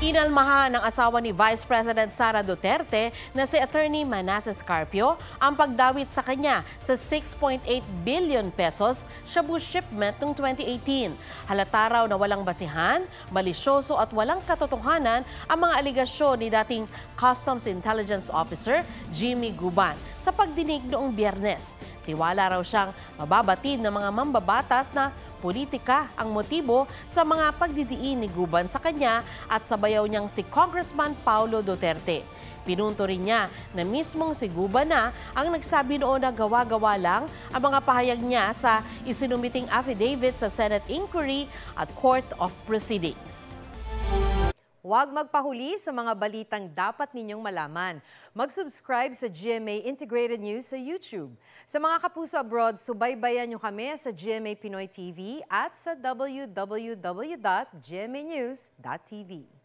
Inalmahan ng asawa ni Vice President Sara Duterte na si Attorney Manasseh Carpio ang pagdawit sa kanya sa 6.8 billion pesos shabu shipment noong 2018. Halata raw na walang basihan, malisyoso at walang katotohanan ang mga aligasyon ni dating Customs Intelligence Officer Jimmy Guban sa pagdinig noong Biyernes. Tiwala raw siyang mababatid ng mga mambabatas na politika ang motibo sa mga pagdidiin ni Guban sa kanya at sa bayaw niyang si Congressman Paulo Duterte. Pinunto rin niya na mismong si Guban na ang nagsabi noon na gawa-gawa lang ang mga pahayag niya sa isinumiting affidavit sa Senate Inquiry at Court of Proceedings. Huwag magpahuli sa mga balitang dapat ninyong malaman. Mag-subscribe sa GMA Integrated News sa YouTube. Sa mga kapuso abroad, subaybayan nyo kami sa GMA Pinoy TV at sa www.gmanews.tv.